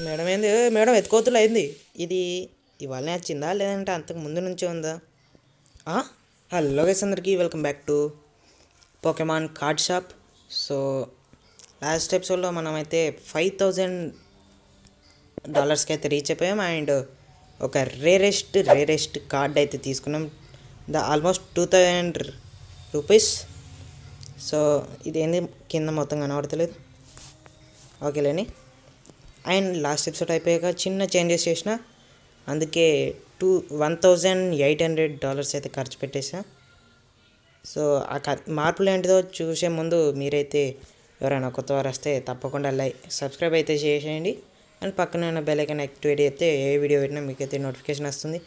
Madam ఏంది madam ఎత్తుకోతులు అయింది ఇది ఇవాళనే వచ్చిందా లేదంటే అంతకు ముందు నుంచే ఉందా? హలో గైస్, అందరికీ welcome back to Pokemon card shop. So last ఎపిసోడ్లో మనమైతే $5,000కి అయితే రీచ్ అయిపోయాం అండ్ ఒక రేరెస్ట్ కార్డ్ అయితే తీసుకున్నాం. Almost 2,000 rupees. సో ఇదేంది కింద మొత్తం కనబడతలేదు, ఓకేలేని. అండ్ లాస్ట్ ఎపిసోడ్ అయిపోయాక చిన్న చేంజెస్ చేసిన, అందుకే $1,800 అయితే ఖర్చు పెట్టేసా. సో ఆ మార్పులు ఏంటిదో చూసే ముందు మీరైతే ఎవరైనా కొత్త వారు వస్తే తప్పకుండా సబ్స్క్రైబ్ అయితే చేసేయండి. అండ్ పక్కన ఉన్న బెల్ ఐకాన్ యాక్టివేట్ అయితే ఏ వీడియో పెట్టినా మీకైతే నోటిఫికేషన్ వస్తుంది.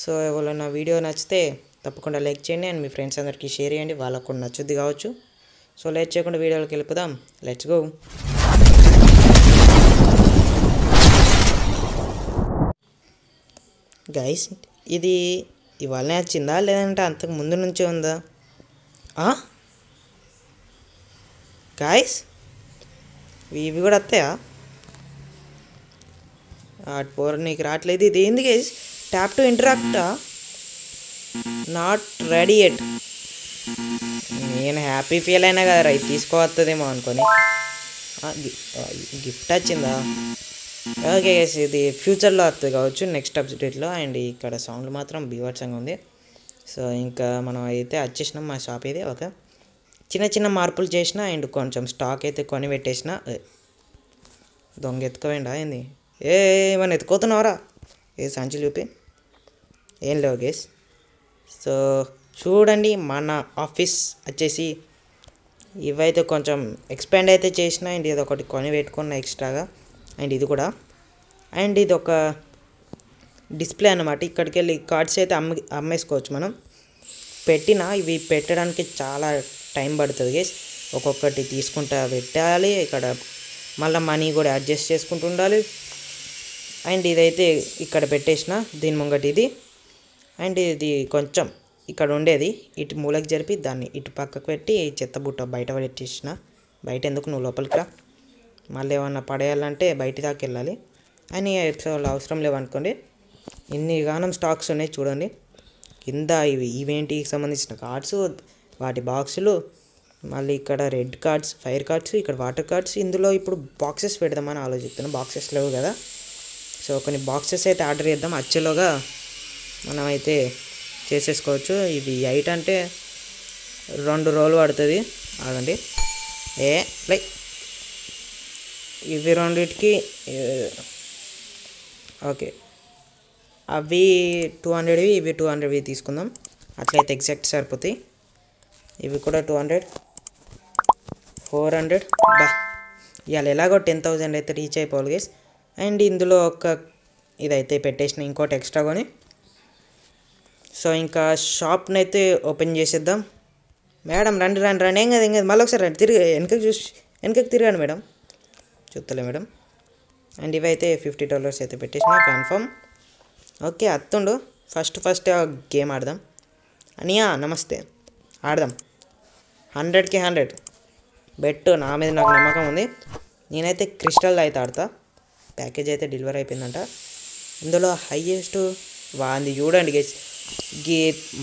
సో ఎవరైనా వీడియో నచ్చితే తప్పకుండా లైక్ చేయండి అండ్ మీ ఫ్రెండ్స్ అందరికీ షేర్ చేయండి, వాళ్ళకు కూడా నచ్చుద్ది కావచ్చు. సో లేట్ చేయకుండా వీడియోలోకి వెళ్ళిపోదాం. Let's go. గైస్, ఇది ఇవాళనే వచ్చిందా లేదంటే అంతకు ముందు నుంచే ఉందా? గైస్, ఇవి కూడా వస్తాయా? పోర్ నీకు రావట్లేదు. ఇది ఏంది గైస్? ట్యాప్ టు ఇంటరాక్టా? Not ready yet. నేను హ్యాపీ ఫీల్ అయినా కదా ఇది తీసుకోవస్తుందేమో అనుకొని. గిఫ్ట్ వచ్చిందా? ఓకే గైస్, ఇది ఫ్యూచర్లో వస్తుంది కావచ్చు నెక్స్ట్ అప్డేట్లో. అండ్ ఇక్కడ సౌండ్ మాత్రం బీభత్సంగా ఉంది. సో ఇంకా మనం అయితే వచ్చేసినాం మా షాప్. ఇది ఒక చిన్న మార్పులు చేసిన అండ్ కొంచెం స్టాక్ అయితే కొని పెట్టేసిన. దొంగ ఎత్తుకోవేండా ఏంది? ఏమన్నా ఎత్తుకోతున్నావరా? సంచి చూపి. ఏం లేవు గైస్. సో చూడండి, మన ఆఫీస్ వచ్చేసి ఇవైతే కొంచెం ఎక్స్పాండ్ అయితే చేసిన అండ్ ఇది ఒకటి కొని పెట్టుకున్న ఎక్స్ట్రాగా. అండ్ ఇది కూడా, అండ్ ఇది ఒక డిస్ప్లే అన్నమాట. ఇక్కడికి వెళ్ళి కార్డ్స్ అయితే అమ్మేసుకోవచ్చు మనం. ఇవి పెట్టడానికి చాలా టైం పడుతుంది గైస్. ఒక్కొక్కటి తీసుకుంటా పెట్టాలి, ఇక్కడ మళ్ళీ మనీ కూడా అడ్జస్ట్ చేసుకుంటూ ఉండాలి. అండ్ ఇదైతే ఇక్కడ పెట్టేసిన దీని ముంగటి ఇది. అండ్ ఇది కొంచెం ఇక్కడ ఉండేది ఇటు మూలకి జరిపి దాన్ని ఇటు పక్కకు పెట్టి చెత్త బుట్ట బయట పెట్టేసిన. బయట ఎందుకు, నువ్వు లోపలికి రా. మళ్ళీ ఏమన్నా పడేయాలంటే బయట దాకా వెళ్ళాలి అని ఎపిసోడ్లో అవసరం లేవనుకోండి. ఇన్ని గానం స్టాక్స్ ఉన్నాయి చూడండి. కింద ఈవెంట్కి సంబంధించిన కార్డ్స్, వాటి బాక్సులు, మళ్ళీ ఇక్కడ రెడ్ కార్డ్స్, ఫైర్ కార్డ్స్, ఇక్కడ వాటర్ కార్డ్స్. ఇందులో ఇప్పుడు బాక్సెస్ పెడదామని ఆలోచిస్తున్నాం. బాక్సెస్ లేవు కదా, సో కొన్ని బాక్సెస్ అయితే ఆర్డర్ చేద్దాం. వచ్చేలోగా మనమైతే చేసేసుకోవచ్చు. ఇవి 8 అంటే 2 రోజులు పడుతుంది. ఆగండి, లైక్ ఇవి రెండింటికి ఓకే, అవి 200వి ఇవి 200వి తీసుకుందాం. అట్లయితే ఎగ్జాక్ట్ సరిపోతాయి. ఇవి కూడా 200, 400. ఇవాళ ఎలాగో 10,000 అయితే రీచ్ అయిపోవాలి గైస్. అండ్ ఇందులో ఒక ఇదైతే పెట్టేసిన, ఇంకోటి ఎక్స్ట్రా కొని. సో ఇంకా షాప్ని అయితే ఓపెన్ చేసేద్దాం. మేడం రండి ఏం కదా మళ్ళీ ఒకసారి రండి, తిరిగి వెనకకి తిరగండి మేడం. చూస్తలే మేడం. అండ్ ఇవైతే $50 అయితే పెట్టేసిన కన్ఫర్మ్. ఓకే, అత్తుండు. ఫస్ట్ గేమ్ ఆడదాం. అనియా నమస్తే, ఆడదాం. 100కి 100 బెట్. నా మీద నాకు నమ్మకం ఉంది. నేనైతే క్రిస్టల్ అయితే ఆడతా. ప్యాకేజ్ అయితే డెలివరీ అయిపోయిందంట. ఇందులో హైయెస్ట్ వాంది చూడండి గైస్.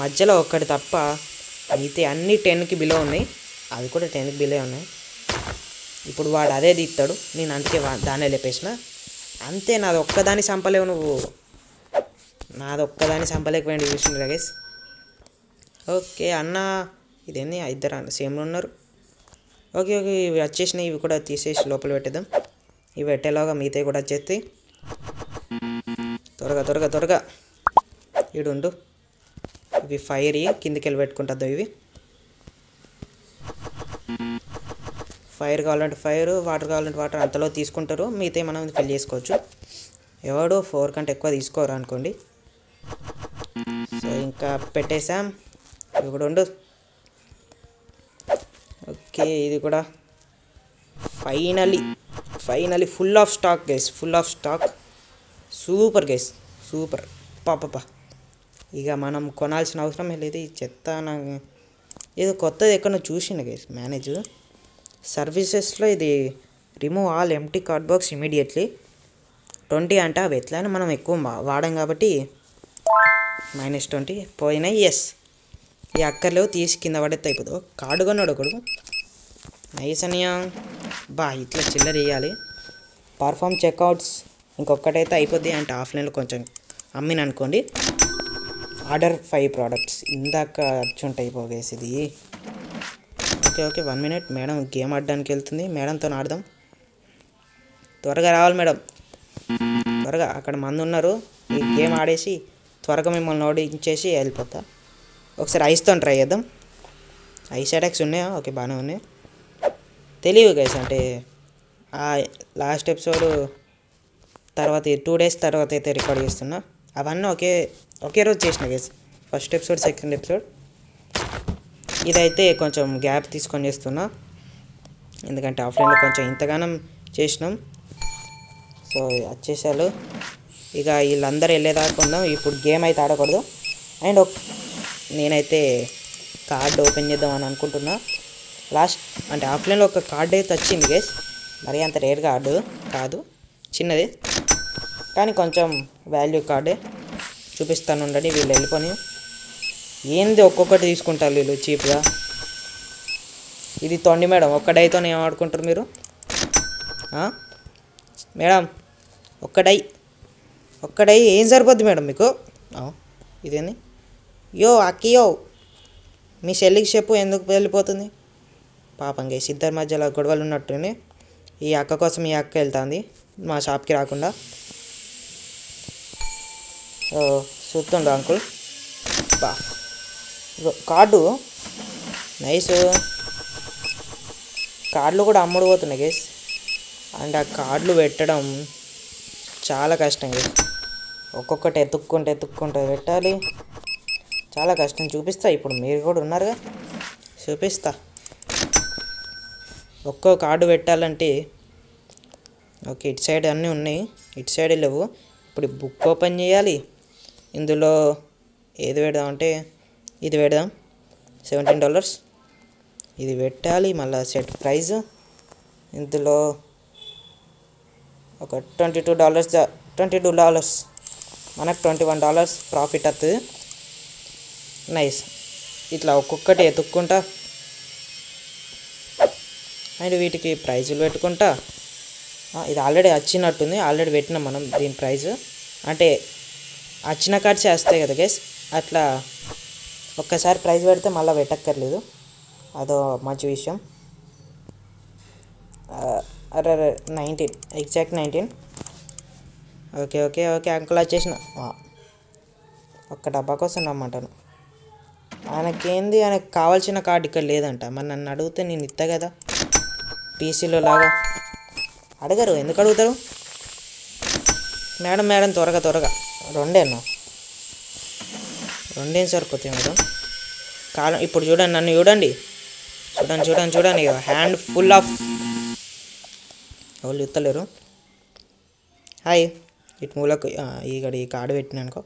మధ్యలో ఒక్కటి తప్ప అయితే అన్నీ 10కి బిలో ఉన్నాయి. అవి కూడా 10కి బిలో ఉన్నాయి. ఇప్పుడు వాడు అదే తీస్తాడు, నేను అందుకే దాన్నే లేపేసిన. అంతే, నాది ఒక్కదాన్ని చంపలేవు నువ్వు. నాది ఒక్కదాన్ని చంపలేకపోయింది చూసిండ్రా గైస్. ఓకే అన్న, ఇదేంది ఇద్దరు అన్న సేమ్లో ఉన్నారు. ఓకే ఇవి వచ్చేసినాయి. ఇవి కూడా తీసేసి లోపల పెట్టేద్దాం. ఇవి పెట్టేలాగా మిగతాయి కూడా వచ్చేస్తాయి. త్వరగా ఈడుండు. ఇవి ఫైర్ కిందికి వెళ్ళి పెట్టుకుంటుందో. ఇవి ఫైర్ కావాలంటే ఫైర్, వాటర్ కావాలంటే వాటర్ అంతలో తీసుకుంటారు. మిగతా మనం ఫిల్ చేసుకోవచ్చు. ఎవడు 4 కంటే ఎక్కువ తీసుకోరు అనుకోండి. సో ఇంకా పెట్టేసాం. ఇవి కూడా ఉండు. ఓకే, ఇది కూడా finally full of stock guys. Super guys, super. పాప ఇక మనం కొనాల్సిన అవసరం లేదు. ఈ చెత్త నాకు ఏదో కొత్తది ఎక్కడో చూసిండు గైస్. మేనేజ్ సర్వీసెస్లో ఇది remove all empty card box immediately. 20 అంట, అవి ఎట్లయినా మనం ఎక్కువ వాడాం కాబట్టి -20 పోయినాయి. ఎస్, ఈ అక్కర్లేవు, తీసి కింద పడేస్తే అయిపోతుంది. కార్డు కొన్నాడు ఒకడు, నైస్ అనియా. బా ఇట్లా చిల్లర వేయాలి. పర్ఫామ్ చెక్అవుట్స్ ఇంకొకటైతే అయిపోద్ది. అంటే ఆఫ్లైన్లో కొంచెం అమ్మిన అనుకోండి. ఆర్డర్ 5 ప్రోడక్ట్స్ ఇందాక వచ్చుంటాయి పోగేసి ఇది. Okay 1 minute. మేడం గేమ్ ఆడడానికి వెళ్తుంది, మేడంతో ఆడదాం. త్వరగా రావాలి మేడం, త్వరగా. అక్కడ మంది ఉన్నారు, ఈ గేమ్ ఆడేసి త్వరగా మిమ్మల్ని ఓడించేసి వెళ్ళిపోతా. ఒకసారి ఐస్తో ట్రై చేద్దాం. ఐస్ అటాక్స్ ఉన్నాయా? ఓకే బాగానే ఉన్నాయి. తెలియదు గైస్, అంటే లాస్ట్ ఎపిసోడ్ తర్వాత 2 days తర్వాత అయితే రికార్డ్ చేస్తున్నా. అవన్నీ ఒకే రోజు చేసిన guys, first episode, second episode. ఇదైతే కొంచెం గ్యాప్ తీసుకొని చేస్తున్నా, ఎందుకంటే ఆఫ్లైన్లో కొంచెం ఇంతగానం చేసినాం. సో వచ్చేసారు ఇక, వీళ్ళందరూ వెళ్ళేదాకా ఉందాం. ఇప్పుడు గేమ్ అయితే ఆడకూడదు. అండ్ నేనైతే కార్డు ఓపెన్ చేద్దామని అనుకుంటున్నా. లాస్ట్ అంటే ఆఫ్లైన్లో ఒక కార్డు అయితే వచ్చింది గైస్, మరీ అంత రేర్ కార్డు కాదు, చిన్నది కానీ కొంచెం వాల్యూ కార్డే. చూపిస్తాను ఉండండి. వీళ్ళు వెళ్ళిపోయి ఏంది ఒక్కొక్కటి తీసుకుంటారు వీళ్ళు చీప్గా. ఇది తొండి మేడం, ఒక్క డైతో ఏం ఆడుకుంటారు మీరు మేడం? ఒక్క డై ఏం సరిపోద్ది మేడం మీకు? ఇదేంది? అక్కియో, మీ చెల్లికి చెప్పు ఎందుకు వెళ్ళిపోతుంది. పాపం గైస్, ఇద్దరి మధ్యలో గొడవలు ఉన్నట్టునే. ఈ అక్క కోసం ఈ అక్క వెళ్తుంది మా షాప్కి రాకుండా. చూస్తుండు అంకుల్. బా కార్డు నైస్. కార్డులు కూడా అమ్ముడు పోతున్నాయి గైస్. అండ్ ఆ కార్డులు పెట్టడం చాలా కష్టం గైస్. ఒక్కొక్కటి ఎత్తుక్కుంటూ పెట్టాలి, చాలా కష్టం. చూపిస్తా, ఇప్పుడు మీరు కూడా ఉన్నారుగా, చూపిస్తా. ఒక్కో కార్డు పెట్టాలంటే ఓకే, ఇటు సైడ్ అన్నీ ఉన్నాయి, ఇటు సైడ్ లేవు. ఇప్పుడు బుక్ ఓపెన్ చేయాలి. ఇందులో ఏది పెడదాం అంటే ఇది పెడదాం, $17. ఇది పెట్టాలి. మళ్ళీ సెట్ ప్రైజ్ ఇందులో ఒక $22, మనకు $21 ప్రాఫిట్ వస్తుంది. నైస్. ఇట్లా ఒక్కొక్కటి ఎత్తుక్కుంటా అండ్ వీటికి ప్రైజులు పెట్టుకుంటా. ఇది ఆల్రెడీ వచ్చినట్టుంది, ఆల్రెడీ పెట్టినాం మనం దీని ప్రైజ్. అంటే వచ్చిన కార్డ్సే వస్తాయి కదా గైస్, అట్లా ఒక్కసారి ప్రైజ్ పెడితే మళ్ళీ పెట్టక్కర్లేదు, అదో మంచి విషయం. 19, ఎగ్జాక్ట్ 19. ఓకే అంకుల్ వచ్చేసిన. ఒక్క డబ్బా కోసం రమ్మంటాను. ఆయనకు కావాల్సిన కార్డు ఇక్కడ లేదంట. మరి నన్ను అడిగితే నేను ఇస్తా కదా, పీసీలో లాగా. అడగరు, ఎందుకు అడుగుతారు? మేడం త్వరగా. రెండేనా? రెండేం సరిపోతాయి మేడం? కాలం ఇప్పుడు చూడండి, నన్ను చూడండి. Hand full of. ఎవరు ఇస్తలేరు. హాయ్, ఇటు మూలకు ఈ కార్డు పెట్టినానుకో,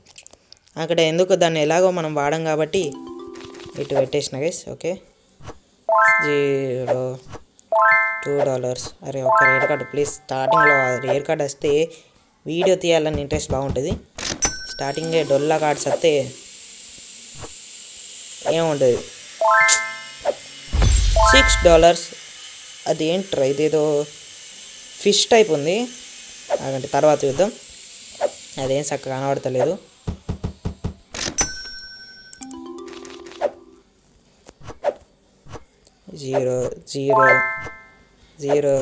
అక్కడ ఎందుకు దాన్ని ఎలాగో మనం వాడం కాబట్టి ఇటు పెట్టేసిన గైస్. ఓకే, $2. అరే ఒక్క రేర్ కార్డు ప్లీజ్. స్టార్టింగ్లో రేర్ కార్డు వస్తే వీడియో తీయాలని ఇంట్రెస్ట్ బాగుంటుంది. స్టార్టింగే డొల్లా కార్డ్స్ వస్తే ఏముంటుంది. $6. అదేంట్రా, ఇదేదో ఫిష్ టైప్ ఉంది. అదంటే తర్వాత చూద్దాం, అదేం చక్కగా కనబడతలేదు. జీరో.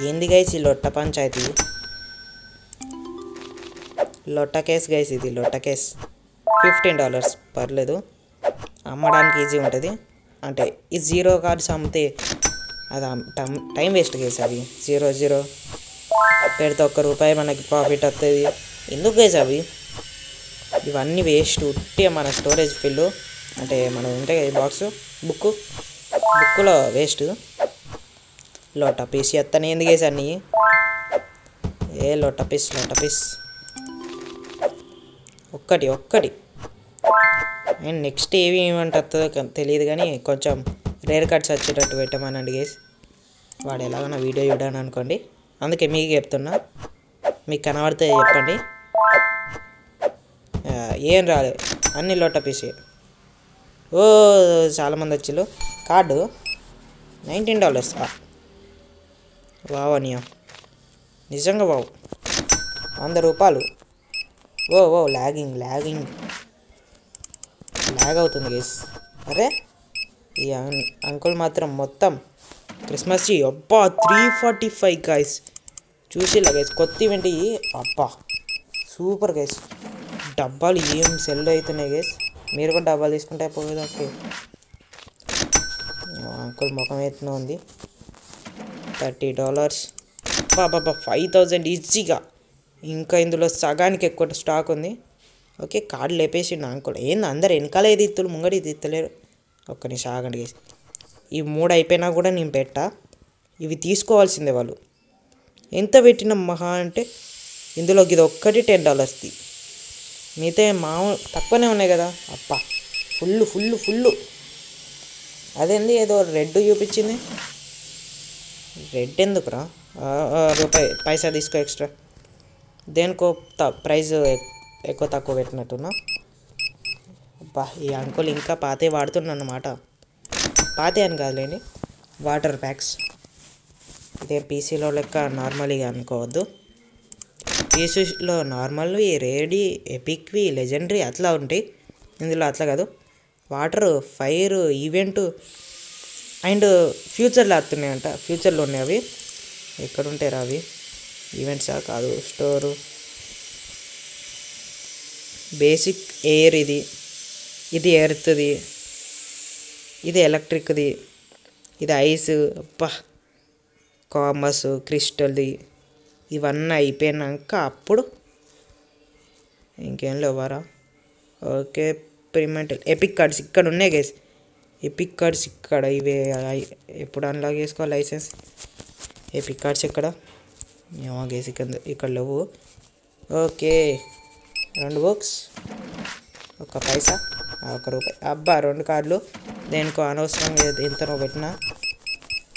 ఏంది గైస్ ఈ లొట్ట పంచాయతీ? లొట్ట కేస్ గైస్, ఇది లొట్ట కేస్. $15 పర్లేదు, అమ్మడానికి ఈజీ ఉంటుంది. అంటే ఈ 0 కార్డ్స్ అమ్మితే అది టైం వేస్ట్ గైస్. అవి 0 పెడితే $1 మనకి ప్రాఫిట్ వస్తుంది. ఎందుకు గైస్ అవి? ఇవన్నీ వేస్ట్, ఉట్టిగా మన స్టోరేజ్ ఫిల్. అంటే మనం ఉంటాయి కదా బాక్స్, బుక్లో వేస్ట్. లోటా పీస్ ఎత్తనే ఎందుకు గైస్ అన్నీ? లోటా పీస్. ఒక్కటి. అండ్ నెక్స్ట్ ఏమి ఏమంటుందో తెలియదు కానీ కొంచెం రేర్ కార్డ్స్ వచ్చేటట్టు పెట్టమనండి గైస్. వాడు ఎలాగైనా వీడియో చూడాలని అనుకోండి, అందుకే మీకు చెప్తున్నా, మీకు కనబడితే చెప్పండి. ఏం రాలే, అన్ని లోట పీసీ. ఓ చాలామంది వచ్చిళ్ళు. కార్డు $19. వావ్ అనియా, నిజంగా వావ్, ₹100. ఓ ల్యాగ్ అవుతుంది గైస్. అరే ఈ అంకుల్ మాత్రం మొత్తం క్రిస్మస్ అబ్బా 345 గైస్. చూసిలా గైస్, కొత్త ఈవెంట్ ఇవి. అబ్బా సూపర్ గైస్. డబ్బాలు ఏం సెల్ అవుతున్నాయి గైస్. మీరు కూడా డబ్బాలు తీసుకుంటే అయిపోయేది. ఓకే అంకుల్ ముఖం ఎత్తున ఉంది. $30. బాబా 5000 ఈజీగా. ఇంకా ఇందులో సగానికి ఎక్కువ స్టాక్ ఉంది. ఓకే కార్డు లేపేసిండు అంకుల్. ఏంది అందరు వెనకాల ఏది ఇత్తులు, ముంగడి ఇది ఇత్తలేరు. ఒక్క నిమిషం ఆగండి గైస్. ఈ 3 అయిపోయినా కూడా నేను పెట్టా. ఇవి తీసుకోవాల్సిందే వాళ్ళు. ఎంత పెట్టిన మహా అంటే ఇందులోకి ఇది ఒక్కటి $10ది. మిగతా మామూలు తక్కువనే ఉన్నాయి కదా. అబ్బా ఫుల్. అదేంది ఏదో రెడ్ చూపించింది. రెడ్ ఎందుకురా? పైసా తీసుకో ఎక్స్ట్రా. దేనికో ప్రైస్ ఎక్కువ తక్కువ పెట్టినట్టున్నా. అబ్బా ఈ అంకుల్ ఇంకా పాతే వాడుతున్నా అన్నమాట. పాతే అని కాదులేండి, వాటర్ ప్యాక్స్. ఇదే పీసీలో లెక్క నార్మల్గా అనుకోవద్దు. పీసీలో నార్మల్, రేడీ, ఎపిక్వి, లెజెండరీ అట్లా ఉంటాయి. ఇందులో అట్లా కాదు. వాటర్, ఫైర్, ఈవెంట్ అండ్ ఫ్యూచర్లో వస్తున్నాయంట. ఫ్యూచర్లో ఉన్నాయి అవి. ఎక్కడ ఉంటాయి అవి? ఈవెంట్సా కాదు, స్టోరు. బేసిక్ ఎయిర్, ఇది ఎర్త్ది, ఇది ఎలక్ట్రిక్ది, ఇది ఐస్. అబ్బా కామర్స్, క్రిస్టల్ది. ఇవన్నీ అయిపోయినాక అప్పుడు ఇంకేం లేవారా? ఓకే ఎక్స్పెరిమెంటల్ ఎపిక్ కార్డ్స్ ఇక్కడ ఉన్నాయి గైస్. ఎపిక్ కార్డ్స్ ఇక్కడ ఇవే. ఎప్పుడు అన్లాక్ చేసుకోవాలి లైసెన్స్? ఎపిక్ కార్డ్స్ ఇక్కడ ఏమో గైస్, ఇక్కడ లేవు. Okay 2 books, 1 paisa, ₹1. అబ్బా 2 కార్డులు దేనికో అనవసరంగా ఎంతనో పెట్టినా.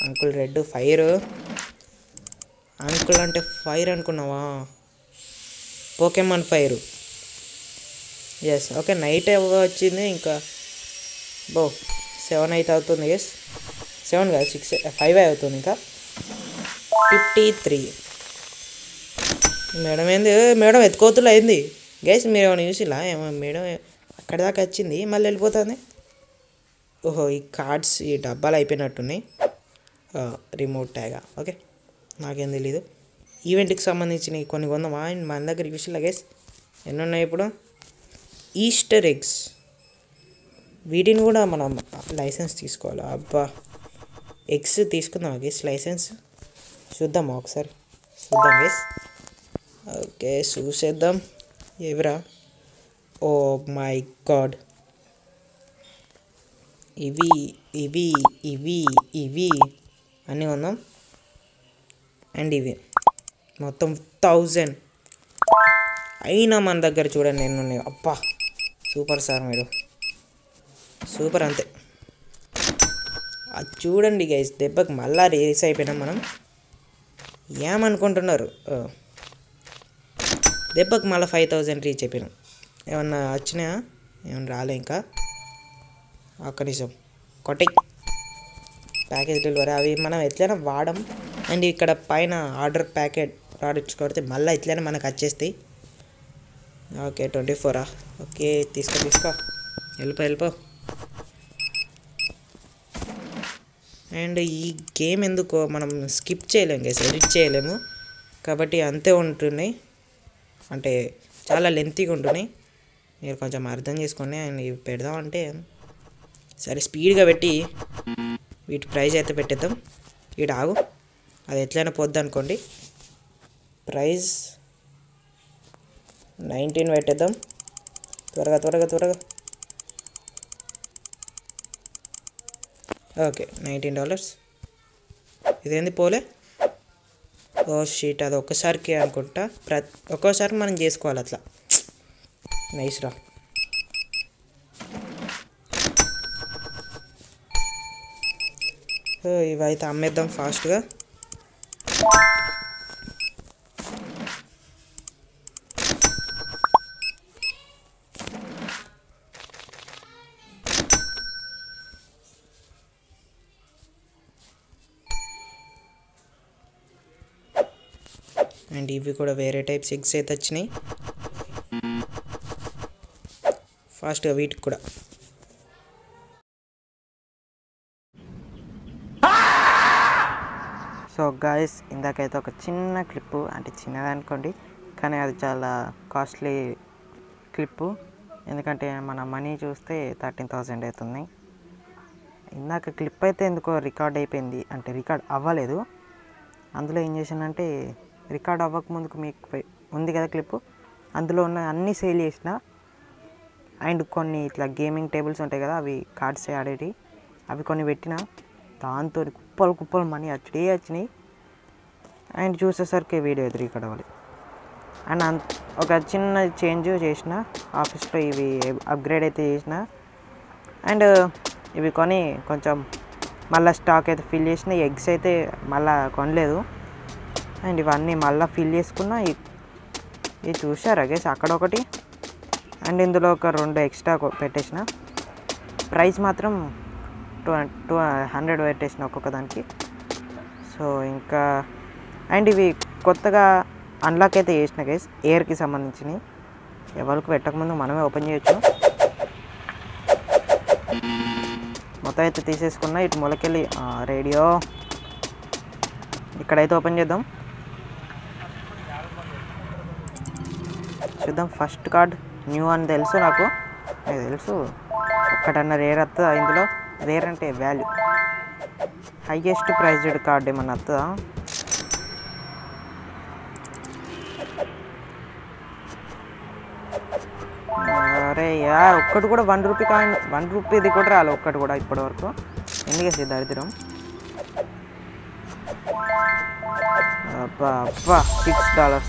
Uncle red fire. అంకుల్ అంటే ఫైర్ అనుకున్నావా? Pokemon fire. Yes okay night వచ్చింది. ఇంకా 7 అయితే అవుతుంది గైస్. 7 కాదు 6, 5 అవుతుంది. ఇంకా 53. మేడం ఏంది? మేడం ఎత్తుకోతులు అయింది గైస్. మీరు ఏమైనా చూసిలా? ఏమో మేడం అక్కడ దాకా వచ్చింది మళ్ళీ వెళ్ళిపోతుంది. ఓహో ఈ కార్డ్స్, ఈ డబ్బాలు అయిపోయినట్టున్నాయి. రిమోట్ ట్యాగా. ఓకే నాకేం తెలీదు. ఈవెంట్కి సంబంధించినవి కొన్ని కొందామా? మన దగ్గర చూసిలా గైస్ ఎన్ని ఉన్నాయి ఇప్పుడు? ఈస్టర్ ఎగ్స్, వీటిని కూడా మనం లైసెన్స్ తీసుకోవాలి. అబ్బా ఎగ్స్ తీసుకుందాం గైస్ లైసెన్స్. చూద్దామా ఒకసారి? చూద్దాం గైస్. ఓకే చూసేద్దాం. ఎవరా? ఓ మై గాడ్, ఇవి అన్నీ కొందాం. అండ్ ఇవి మొత్తం 1000 అయినా మన దగ్గర చూడండి ఎన్ని ఉన్నాయి. అబ్బా సూపర్ సార్, మీరు సూపర్ అంతే. అది చూడండి గైస్, దెబ్బకి మళ్ళా రేస్ అయిపోయినాం మనం. ఏమనుకుంటున్నారు? దెబ్బకి మళ్ళీ 5000 రీచ్ అయిపోయినాం. ఏమన్నా వచ్చినాయా? ఏమన్నా రాలే ఇంకా. ఒక్క నిమిషం. కొట్టి ప్యాకేజ్ డెలివరీ అవి మనం ఎట్లయినా వాడం. అండ్ ఇక్కడ పైన ఆర్డర్ ప్యాకెట్ ప్రోడక్ట్స్ కొడితే మళ్ళీ ఎట్లయినా మనకు వచ్చేస్తాయి. ఓకే 24. ఓకే తీసుకో వెళ్ళిపో. అండ్ ఈ గేమ్ ఎందుకో మనం స్కిప్ చేయలేము గైస్, ఎడిట్ చేయలేము కాబట్టి అంతే ఉంటున్నాయి. అంటే చాలా లెంతీగా ఉంటున్నాయి. మీరు కొంచెం అర్థం చేసుకోండి. అండ్ ఇవి పెడదామంటే సరే స్పీడ్గా పెట్టి వీటి ప్రైజ్ అయితే పెట్టేద్దాం. వీడు ఆగు, అది ఎట్లయినా పోద్ది అనుకోండి. ప్రైజ్ 19 పెట్టేద్దాం. త్వరగా. ఓకే $19. ఇదేంది పోలే? ఓ షీట్, అది ఒక్కసారికి అనుకుంటా. ఒక్కోసారి మనం చేసుకోవాలి అట్లా. నైస్ రా. సో ఇవైతే అమ్మేద్దాం ఫాస్ట్గా. అండ్ ఇవి కూడా వేరే టైప్ ఎగ్స్ అయితే వచ్చినాయి. ఫాస్ట్గా వీటికి కూడా. సో గాయస్, ఇందాకైతే ఒక చిన్న క్లిప్పు, అంటే చిన్నది అనుకోండి, కానీ అది చాలా కాస్ట్లీ క్లిప్పు. ఎందుకంటే మన మనీ చూస్తే 13,000 అవుతుంది. ఇందాక క్లిప్ అయితే ఎందుకో రికార్డ్ అయిపోయింది, అంటే రికార్డ్ అవ్వలేదు. అందులో ఏం చేశానంటే, రికార్డ్ అవ్వకముందుకు మీకు ఉంది కదా క్లిప్పు, అందులో ఉన్న అన్నీ సేల్ చేసిన. అండ్ కొన్ని ఇట్లా గేమింగ్ టేబుల్స్ ఉంటాయి కదా, అవి కార్డ్స్ ఆడేవి, అవి కొన్ని పెట్టిన. దాంతో కుప్పలు కుప్పలు మనీ వచ్చినాయి. అండ్ చూసేసరికి వీడియో అయితే రికార్డ్ అవ్వాలి. అండ్ ఒక చిన్న చేంజ్ చేసిన ఆఫీస్లో, ఇవి అప్గ్రేడ్ అయితే చేసిన. అండ్ ఇవి కొని కొంచెం మళ్ళీ స్టాక్ అయితే ఫిల్ చేసిన. ఎగ్స్ అయితే మళ్ళీ కొనలేదు. అండ్ ఇవన్నీ మళ్ళీ ఫిల్ చేసుకున్న. ఇది చూసారా గైస్, అక్కడ ఒకటి, అండ్ ఇందులో ఒక 2 ఎక్స్ట్రా పెట్టేసిన. ప్రైస్ మాత్రం 200 పెట్టేసిన ఒక్కొక్క దానికి. సో ఇంకా అండ్ ఇవి కొత్తగా అన్లాక్ అయితే చేసిన గైస్, ఎయిర్కి సంబంధించినవి. ఎవరికి పెట్టకముందు మనమే ఓపెన్ చేయొచ్చు. మొత్తం అయితే తీసేసుకున్నా. ఇటు మొలకెళ్ళి రేడియో ఇక్కడైతే ఓపెన్ చేద్దాం. చూద్దాం. ఫస్ట్ కార్డ్ న్యూ అని తెలుసు నాకు తెలుసు. ఒక్కటన్నా రేర్ వస్తుందా ఇందులో? రేర్ అంటే వాల్యూ, హైయెస్ట్ ప్రైజ్డ్ కార్డ్ ఏమన్నా వస్తుందా? అరే యార్, ఒక్కటి కూడా 1 రూపీ కాయిన్, 1 రూపీది కూడా రాలే ఒక్కటి కూడా ఇప్పటి వరకు. ఎందుకేసి దరిద్రం. అబ్బా అబ్బా, $6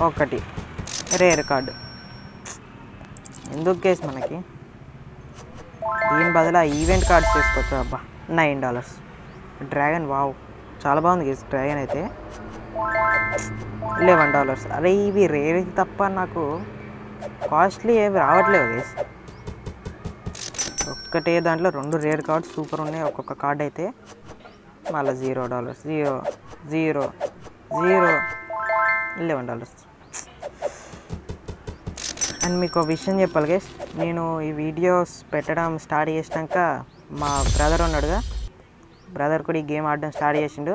ఒకటి రేర్ కార్డు. ఎందుకు కేసు మనకి? దీని బదులు ఈవెంట్ కార్డ్స్ చేసుకోవచ్చు. అబ్బా, $9. డ్రాగన్, వావ్, చాలా బాగుంది కేసు. డ్రాగన్ అయితే $11. అరే ఇవి రేర్ తప్ప నాకు కాస్ట్లీ ఏవి రావట్లేవు కేసు. ఒక్కటే దాంట్లో 2 రేర్ కార్డ్స్ సూపర్ ఉన్నాయి. ఒక్కొక్క కార్డ్ అయితే మళ్ళీ $0, 0, 0, 0, $11. అండ్ మీకు ఒక విషయం చెప్పాలి గైస్, నేను ఈ వీడియోస్ పెట్టడం స్టార్ట్ చేసినాక మా బ్రదర్ ఉన్నాడుగా, బ్రదర్ కూడా ఈ గేమ్ ఆడడం స్టార్ట్ చేసిండు.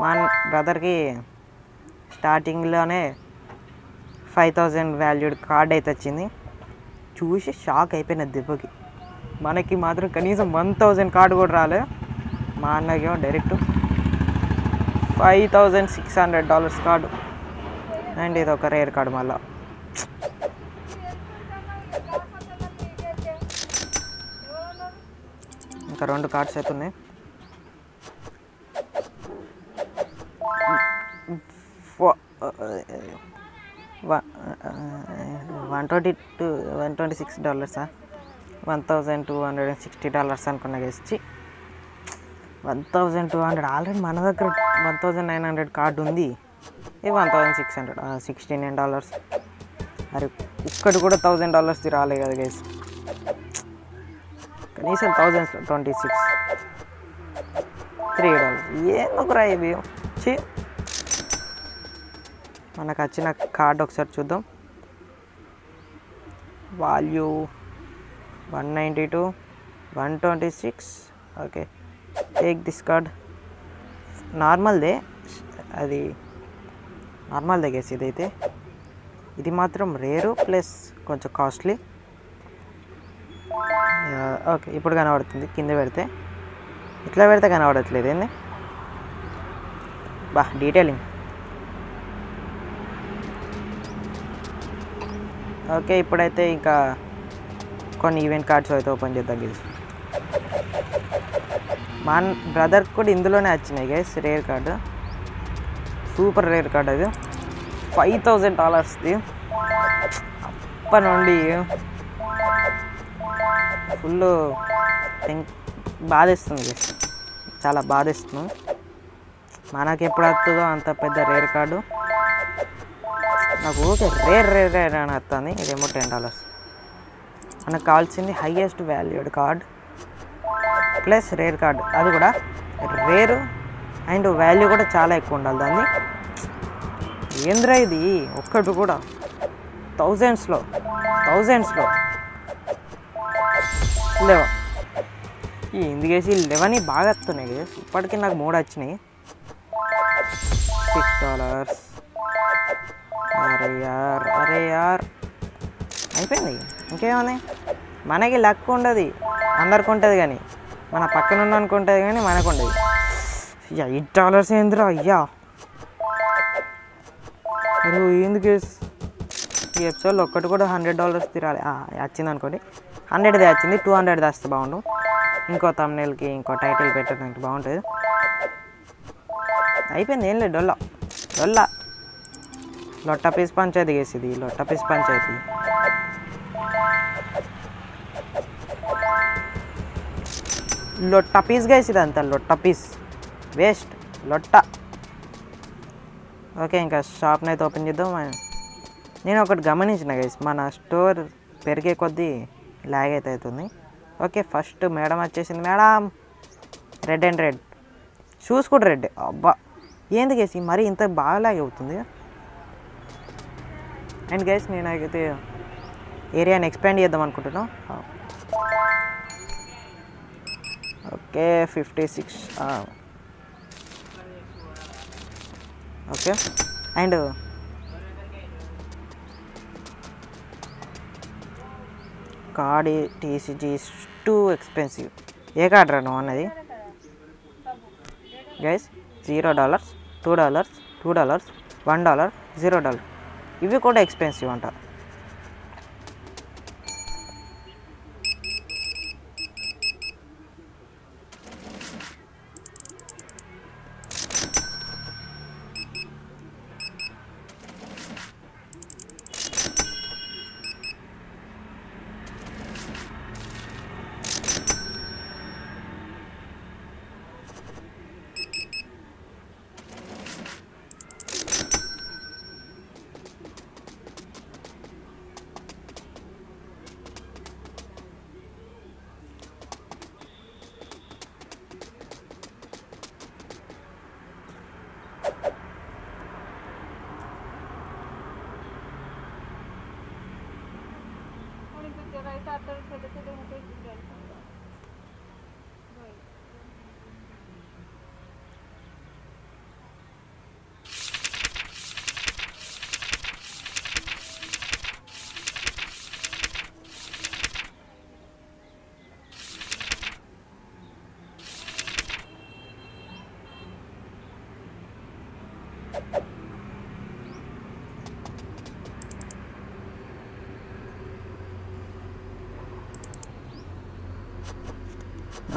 మా బ్రదర్కి స్టార్టింగ్లోనే 5,000 వాల్యూడ్ కార్డ్ అయితే వచ్చింది. చూసి షాక్ అయిపోయిన దెబ్బకి. మనకి మాత్రం కనీసం 1,000 కార్డు కూడా రాలే. మా అన్నకేమో డైరెక్ట్ $5,600 కార్డు. అండ్ ఇది ఒక రేర్ కార్డు. మళ్ళీ ఇంకా 2 కార్డ్స్ అయితే ఉన్నాయి. 126 $1,260 అనుకున్నా గెలిచి. 1,200 ఆల్రెడీ మన దగ్గర 1,900 కార్డు ఉంది. ఇది 1,600, $16. అరే ఒక్కటి కూడా $1,000 రాలే కదా గైస్. కనీసం 1,026, $3. ఏందుకురా ఇవి? మనకు వచ్చిన కార్డు ఒకసారి చూద్దాం. Value 192, 126. Okay, take this card. నార్మల్దే, అది నార్మల్దే గేస్. ఇదైతే ఇది మాత్రం రేరు ప్లస్ కొంచెం కాస్ట్లీ. ఓకే, ఇప్పుడు కనబడుతుంది. కింద పెడితే ఇట్లా పెడితే కనబడట్లేదు ఏంది? బా డీటెయిలింగ్. ఓకే, ఇప్పుడైతే ఇంకా కొన్ని ఈవెంట్ కార్డ్స్ అయితే ఓపెన్ చేద్దాం గైస్. మా బ్రదర్కి కూడా ఇందులోనే వచ్చినాయి guys rare card. Super rare card అది, $5,000ది. అప్పటి నుండి ఫుల్ బాధేస్తుంది గైస్. చాలా బాధిస్తుంది. మనకి ఎప్పుడు వస్తుందో అంత పెద్ద రేర్ కార్డు నాకు ఓకే రేర్ అని వస్తుంది. ఇదేమో $10. మనకు కావాల్సింది highest valued card plus rare card, అది కూడా రేరు అండ్ వాల్యూ కూడా చాలా ఎక్కువ ఉండాలి దాన్ని. ఏంద్రా ఇది ఒక్కటి కూడా థౌజండ్స్లో లేవా ఎందుకేసి లేవని బాగా వస్తున్నాయి కదా. ఇప్పటికీ నాకు 3 వచ్చినాయి. $6. అరే యార్ అయిపోయింది. ఇంకేమన్నాయి? మనకి లక్ ఉండదు, అందరికి ఉంటుంది కానీ మన పక్కన ఉన్న అనుకుంటుంది కానీ మనకు ఉండదు. $8 ఏంద్రా అయ్యా. ఎందుకు ఈ ఎపిసోడ్లో ఒక్కటి కూడా $100 తిరాలి. వచ్చింది అనుకోండి, 100ది వచ్చింది, 200 వస్తే బాగుండు. ఇంకో thumbnailకి ఇంకో టైటిల్ పెట్టడానికి బాగుంటుంది. అయిపోయింది. ఏం లేదు, డొల్లా లొట్ట పీస్ పంచాయతీ వేసేది, లొట్ట పీస్ పంచాయతీ. లొట్ట పీస్ వేసేది అంతా, లొట్ట పీస్ వేస్ట్ లొట్ట. ఓకే, ఇంకా షాప్ని అయితే ఓపెన్ చేద్దాం. నేను ఒకటి గమనించిన గైస్, మన స్టోర్ పెరిగే కొద్దీ లాగ్ అయితే అవుతుంది. ఓకే, ఫస్ట్ మేడం వచ్చేసింది. మేడం రెడ్ షూస్ కూడా రెడ్. అబ్బా ఏంది గైస్ మరి ఇంత బాగా లాగ్ అవుతుంది. అండ్ గైస్ నేనైతే ఏరియాని ఎక్స్పాండ్ చేద్దాం అనుకుంటున్నాను. Okay 56. Okay and card TCG is too expensive. A card రా నువ్వు అన్నది గైస్? $0, $2, $2, $1, $0. ఇవి కూడా ఎక్స్పెన్సివ్ అంట.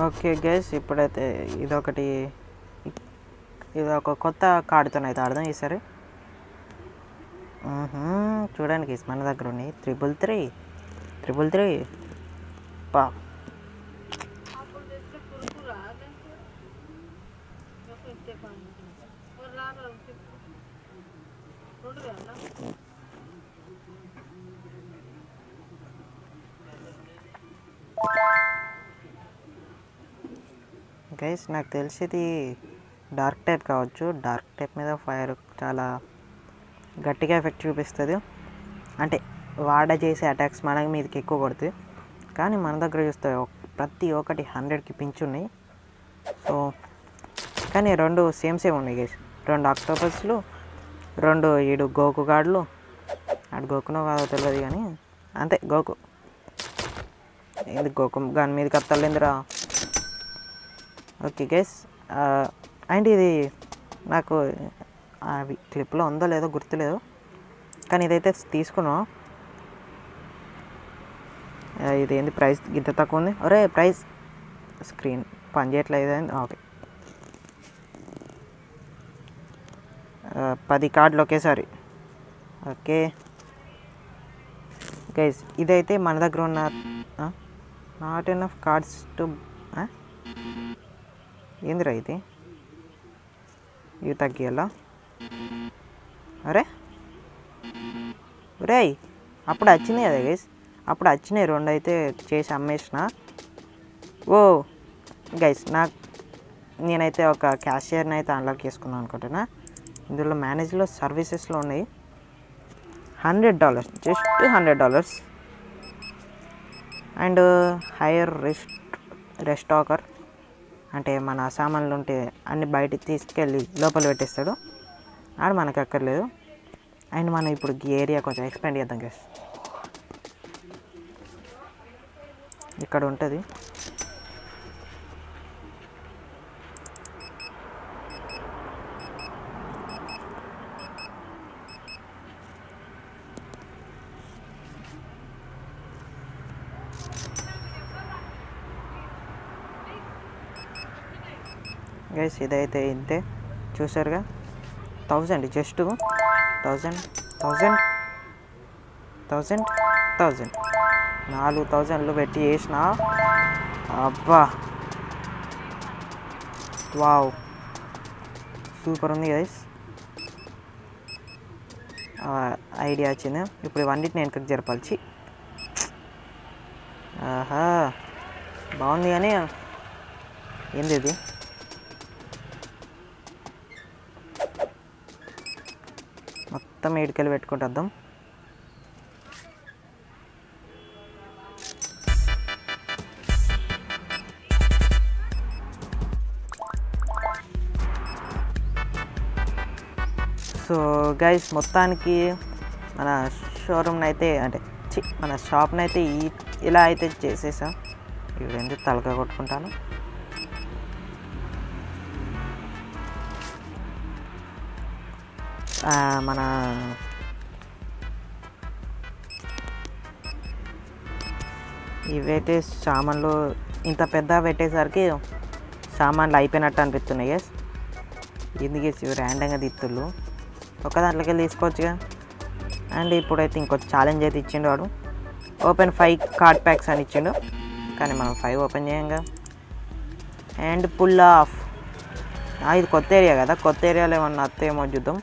ఓకే గైస్, ఇప్పుడైతే ఇదొక కొత్త కార్డుతో అయితే ఆడదాం ఈసారి. చూడండి గైస్, మన దగ్గర ఉన్నాయి 333 పా. గైస్ నాకు తెలిసేది డార్క్ టైప్ కావచ్చు. డార్క్ టైప్ మీద ఫైర్ చాలా గట్టిగా ఎఫెక్ట్ చూపిస్తుంది. అంటే చేసే అటాక్స్ మన మీదకి ఎక్కువ కొడుతుంది. కానీ మన దగ్గర చూస్తే ప్రతి ఒక్కటి 100కి పెంచి ఉన్నాయి. సో కానీ 2 సేమ్ ఉన్నాయి గైస్. 2 ఆక్టోపస్లు, 2 గోకు గార్డులు. అటు గోకునో కాదో తెలియదు కానీ అంతే, గోకు. ఏంది గోకు దాని మీదకి అత్తలేదురా. ఓకే గైస్, అండ్ ఇది నాకు అవి క్లిప్లో ఉందో లేదో గుర్తులేదు, కానీ ఇదైతే తీసుకున్నాం. ఇదేంది ప్రైస్ ఇంత తక్కువ ఉంది? అరే ప్రైస్ స్క్రీన్ పని చేయట్లేదు. ఓకే 10 కార్డులు ఒకేసారి. ఓకే గైస్, ఇదైతే మన దగ్గర ఉన్న నాట్ ఎనఫ్ కార్డ్స్ టు ఏందిరా ఇది ఇవి తగ్గియాలా అరే రే అప్పుడు వచ్చినాయి కదా గైస్ అప్పుడు వచ్చినాయి 2 అయితే చేసి అమ్మేసిన ఓ గైస్ నేనైతే ఒక క్యాషియర్ని అయితే అన్లాక్ చేసుకుందాం అనుకుంటున్నా ఇందులో మేనేజ్లో సర్వీసెస్లో ఉన్నాయి $100 జస్ట్ $100 అండ్ హైయర్ రెస్టాకర్ అంటే మన సామాన్లు ఉంటే అన్ని బయటికి తీసుకెళ్ళి లోపల పెట్టేస్తాడు ఆడ మనకు అక్కర్లేదు అండ్ మనం ఇప్పుడు ఈ ఏరియా కొంచెం ఎక్స్పాండ్ చేద్దాం గైస్ ఇక్కడ ఉంటుంది గైస్ ఇదైతే ఇంతే చూసారుగా 1000 జస్ట్ 4000 పెట్టి చేసిన అబ్బా వావ్ సూపర్ ఉంది గైస్ ఐడియా వచ్చింది ఇప్పుడు ఇవన్నిటిని వెనకకి జరపాల్సి ఆహా బాగుంది కానీ ఏంది ఇది మొత్తం ఏడుకెళ్ళి పెట్టుకుంటాం సో గైస్ మొత్తానికి మన షోరూమ్ని అయితే అంటే మన షాప్ని అయితే ఇలా అయితే చేసేసాం ఇప్పుడు ఎందుకు తలక కొట్టుకుంటాను మన ఇవైతే సామాన్లు ఇంత పెద్ద పెట్టేసరికి సామాన్లు అయిపోయినట్టు అనిపిస్తున్నాయి గైస్ ఎందుకు ఇవి ర్యాండంగా తీస్తుళ్ళు ఒక దాంట్లోకి వెళ్ళి తీసుకోవచ్చుగా అండ్ ఇప్పుడైతే ఇంకో ఛాలెంజ్ అయితే ఇచ్చిండు వాడు ఓపెన్ 5 కార్డ్ ప్యాక్స్ అని ఇచ్చిండు కానీ మనం 5 ఓపెన్ చేయంగా అండ్ పుల్ ఆఫ్ ఇది కొత్త ఏరియా కదా కొత్త ఏరియాలో ఏమన్నా అత్తేమో చూద్దాం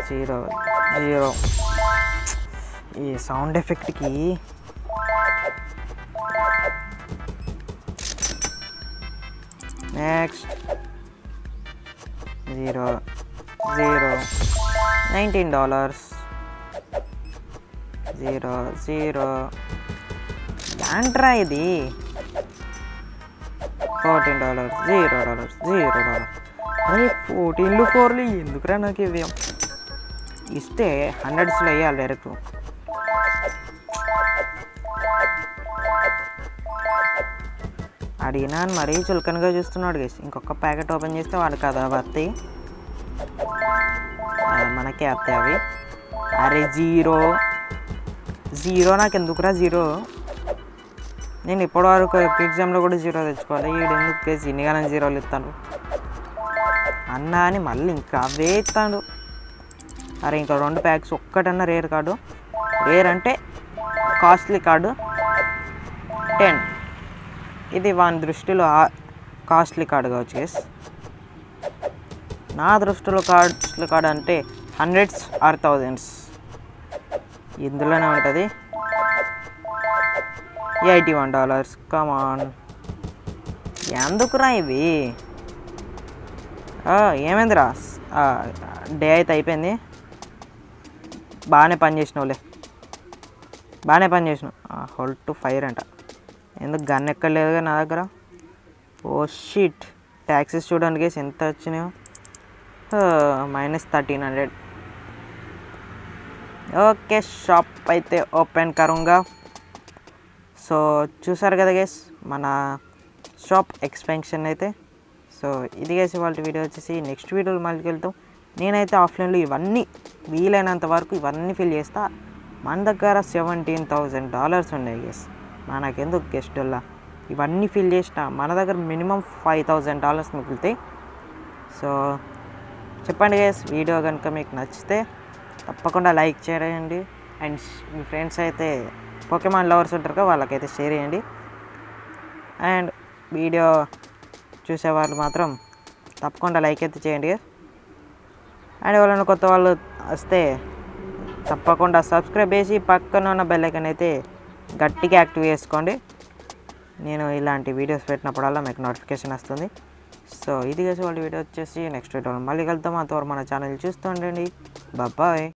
0 ఈ సౌండ్ ఎఫెక్ట్కి నెక్స్ట్ 0 $19 0 ఏంట్రా ఇది $14 $0 అరే 14 4 ఎందుకురా నాకు ఇవి ఇస్తే 100స్లో వేయాలి డైరెక్ట్ అడిగినాను మరీ చులకనగా చూస్తున్నాడు గైస్ ఇంకొక ప్యాకెట్ ఓపెన్ చేస్తే వాడికి అది వస్తాయి మనకే వస్తాయి అవి అరే 0 నాకు ఎందుకురా 0 నేను ఇప్పటివరకు ఎగ్జామ్లో కూడా 0 తెచ్చుకోవాలి వీడు ఎందుకు కేసు ఇన్నిగానే 0లు ఇస్తాను అన్నా అని మళ్ళీ ఇంకా అవే ఇస్తాడు అరే ఇంకా 2 ప్యాక్స్ ఒక్కటన్నా రేర్ కార్డు రేర్ అంటే కాస్ట్లీ కార్డు 10 ఇది వాని దృష్టిలో కాస్ట్లీ కార్డు కావచ్చు గైస్ నా దృష్టిలో కాస్ట్లీ కార్డు అంటే 100s or 1000s ఇందులోనే ఉంటుంది $81 కమాన్ ఎందుకురా ఇవి ఏమైందిరా డే అయితే అయిపోయింది బాగానే పని చేసినావులే హోల్డ్ టు ఫైర్ అంట ఎందుకు గన్ ఎక్కలేదుగా నా దగ్గర ఓ షీట్ ట్యాక్సెస్ చూడండి ఎంత వచ్చినాయో -1300 ఓకే షాప్ అయితే ఓపెన్ కరుంగా సో చూసారు కదా గైస్ మన షాప్ ఎక్స్పెన్షన్ అయితే సో ఇది గైస్ వాళ్ళ వీడియో వచ్చేసి నెక్స్ట్ వీడియోలో మళ్ళీ వెళ్తాం నేనైతే ఆఫ్లైన్లో ఇవన్నీ వీలైనంత వరకు ఇవన్నీ ఫిల్ చేస్తా మన దగ్గర $17,000 ఉన్నాయి గైస్ మనకెందుకు గెస్టుల్లా ఇవన్నీ ఫిల్ చేసిన మన దగ్గర మినిమం $5,000 మిగులుతాయి సో చెప్పండి గైస్ వీడియో కనుక మీకు నచ్చితే తప్పకుండా లైక్ చేయండి అండ్ మీ ఫ్రెండ్స్ అయితే పోకెమాన్ లవర్స్ ఉంటారు కదా వాళ్ళకైతే షేర్ చేయండి అండ్ వీడియో చూసేవాళ్ళు మాత్రం తప్పకుండా లైక్ అయితే చేయండి. అండ్ ఎవరైనా కొత్త వాళ్ళు వస్తే తప్పకుండా సబ్స్క్రైబ్ చేసి పక్కన ఉన్న బెల్ ఐకాన్ అయితే గట్టిగా యాక్టివ్ చేసుకోండి. నేను ఇలాంటి వీడియోస్ పెట్టినప్పుడల్లా మీకు నోటిఫికేషన్ వస్తుంది. సో ఇది వాళ్ళ వీడియో వచ్చేసి నెక్స్ట్ వీడియోలో మళ్ళీ కలుద్దాం. అంతవరకు మన ఛానల్ చూస్తూ ఉండండి. బాయ్.